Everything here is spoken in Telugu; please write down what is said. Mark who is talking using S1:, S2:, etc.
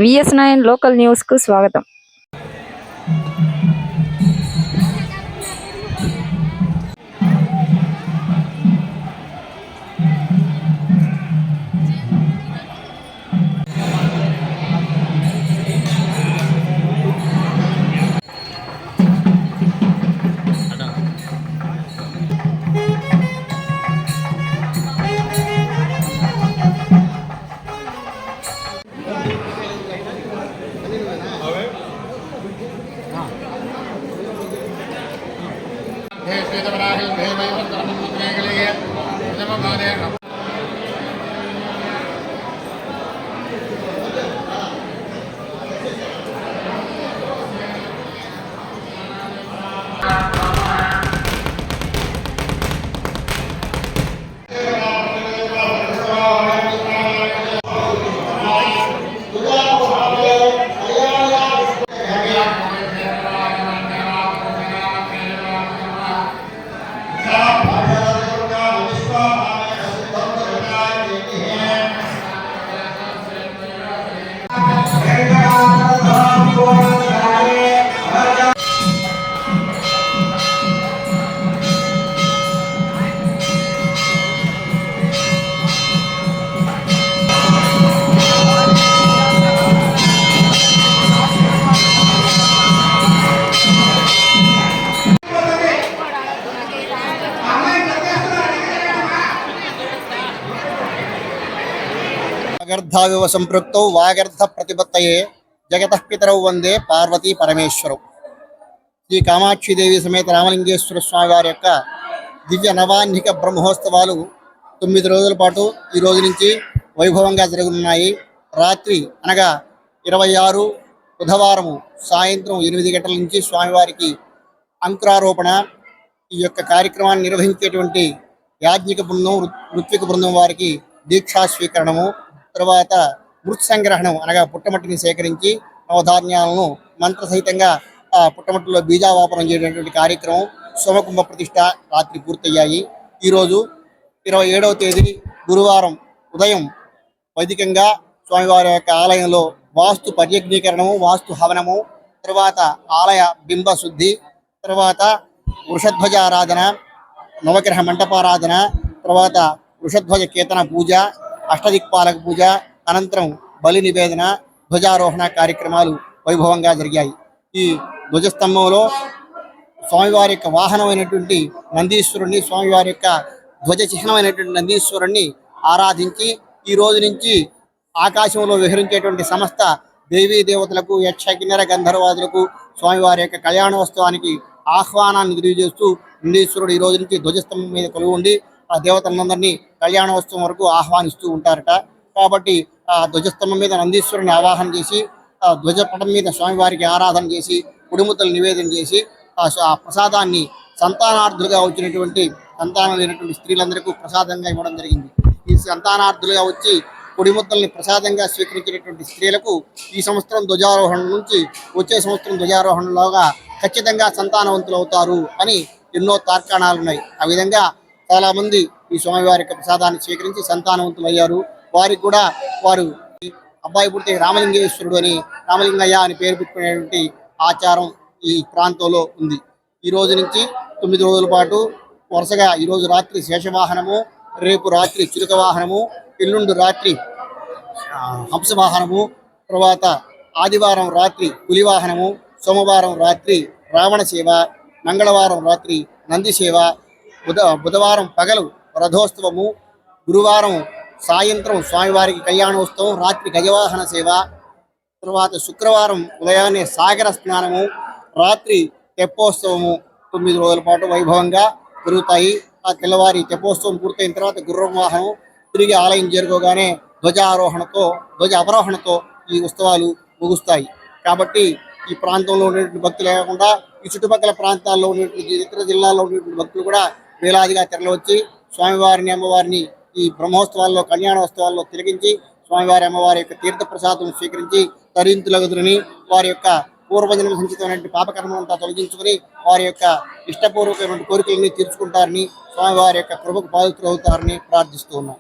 S1: VS9 లోకల్ న్యూస్ కు స్వాగతం.
S2: వాగర్ధావివ సంపృక్తౌ వాగర్ధ ప్రతిపత్తయే జగతః పితరౌ వందే పార్వతీ పరమేశ్వరౌ. శ్రీ కామాక్షిదేవి సమేత రామలింగేశ్వర స్వామి వారి యొక్క దివ్య నవాహ్నిక బ్రహ్మోత్సవాలు 9 రోజుల పాటు ఈ రోజు నుంచి వైభవంగా జరగనున్నాయి. రాత్రి అనగా 26 బుధవారము సాయంత్రం 8 గంటల నుంచి స్వామివారికి అంకురారోపణ, ఈ యొక్క కార్యక్రమాన్ని నిర్వహించేటువంటి యాజ్ఞిక బృందం, ఋత్విక బృందం వారికి దీక్షా స్వీకరణము, తర్వాత మృత్ సంగ్రహణం అనగా పుట్టమట్టిని సేకరించి నవధాన్యాలను మంత్రసహితంగా ఆ పుట్టమట్టిలో బీజావాపనం చేయటువంటి కార్యక్రమం, సోమకుంభ ప్రతిష్ట రాత్రి పూర్తయ్యాయి. ఈరోజు 27వ తేదీ గురువారం ఉదయం వైదికంగా స్వామివారి యొక్క ఆలయంలో వాస్తు పర్యజ్ఞీకరణము, వాస్తు హవనము, తర్వాత ఆలయ బింబ శుద్ధి, తర్వాత వృషధ్వజ ఆరాధన, నవగ్రహ మంటపారాధన, తర్వాత వృషధ్వజ కేతన పూజ, అష్టదిక్పాలక పూజ, అనంతరం బలి నివేదన, ధ్వజారోహణ కార్యక్రమాలు వైభవంగా జరిగాయి. ఈ ధ్వజస్తంభంలో స్వామివారి యొక్క వాహనమైనటువంటి నందీశ్వరుణ్ణి, స్వామివారి యొక్క ధ్వజ చిహ్నమైనటువంటి నందీశ్వరుణ్ణి ఆరాధించి ఈ రోజు నుంచి ఆకాశంలో విహరించేటువంటి సమస్త దేవీ దేవతలకు, యక్ష కిన్నెర గంధర్వాదులకు స్వామివారి యొక్క కళ్యాణోత్సవానికి ఆహ్వానాన్ని తెలియజేస్తూ నందీశ్వరుడు ఈ రోజు నుంచి ధ్వజస్తంభం మీద కొలువు ఉండి ఆ దేవతలందరినీ కళ్యాణోత్సవం వరకు ఆహ్వానిస్తూ ఉంటారట. కాబట్టి ఆ ధ్వజస్తంభం మీద నందీశ్వరుని ఆవాహన చేసి ఆ ధ్వజపటం మీద స్వామివారికి ఆరాధన చేసి కుడిముద్దలు నివేదన చేసి ఆ ప్రసాదాన్ని సంతానార్థులుగా వచ్చినటువంటి సంతానం లేనటువంటి స్త్రీలందరికీ ప్రసాదంగా ఇవ్వడం జరిగింది. ఈ సంతానార్థులుగా వచ్చి కుడిముద్దల్ని ప్రసాదంగా స్వీకరించినటువంటి స్త్రీలకు ఈ సంవత్సరం ధ్వజారోహణ నుంచి వచ్చే సంవత్సరం ధ్వజారోహణలోగా ఖచ్చితంగా సంతానవంతులు అవుతారు అని ఎన్నో తార్కాణాలు ఉన్నాయి. ఆ విధంగా చాలామంది ఈ స్వామివారి యొక్క ప్రసాదాన్ని స్వీకరించి సంతానవంతులు అయ్యారు. వారికి కూడా వారు అబ్బాయి పుడితే రామలింగేశ్వరుడు అని, రామలింగయ్య అని పేరు పెట్టుకునేటువంటి ఆచారం ఈ ప్రాంతంలో ఉంది. ఈ రోజు నుంచి 9 రోజుల పాటు వరుసగా ఈరోజు రాత్రి శేషవాహనము, రేపు రాత్రి చిలుక వాహనము, ఎల్లుండి రాత్రి హంసవాహనము, తర్వాత ఆదివారం రాత్రి పులివాహనము, సోమవారం రాత్రి రావణ సేవ, మంగళవారం రాత్రి నంది సేవ, బుధవారం పగలు రథోత్సవము, గురువారం సాయంత్రం స్వామివారికి కళ్యాణోత్సవం, రాత్రి గజవాహన సేవ, తర్వాత శుక్రవారం ఉదయాన్నే సాగర స్నానము, రాత్రి తెప్పోత్సవము 9 రోజుల పాటు వైభవంగా జరుగుతాయి. ఆ తెల్లవారి తెప్పోత్సవం పూర్తయిన తర్వాత గుర్రం వాహనం, తిరిగి ఆలయం చేరుకోగానే ధ్వజ అవరోహణతో ఈ ఉత్సవాలు ముగుస్తాయి. కాబట్టి ఈ ప్రాంతంలో ఉన్నటువంటి భక్తులు లేకుండా ఈ చుట్టుపక్కల ప్రాంతాల్లో ఉన్నటువంటి ఇతర జిల్లాల్లో ఉన్నటువంటి భక్తులు కూడా వేలాదిగా తరలివచ్చి స్వామివారిని, అమ్మవారిని ఈ బ్రహ్మోత్సవాల్లో, కళ్యాణోత్సవాల్లో తిరిగించి స్వామివారి, అమ్మవారి యొక్క తీర్థ ప్రసాదం స్వీకరించి తరింతులగుదురని, వారి యొక్క పూర్వజన్మ సంచితమైనటువంటి పాపకర్మలంతా తొలగించుకుని వారి యొక్క ఇష్టపూర్వకమైనటువంటి కోరికలన్నీ తీర్చుకుంటారని, స్వామివారి యొక్క కృపకు పాత్రులవుతారని ప్రార్థిస్తూ ఉన్నాం.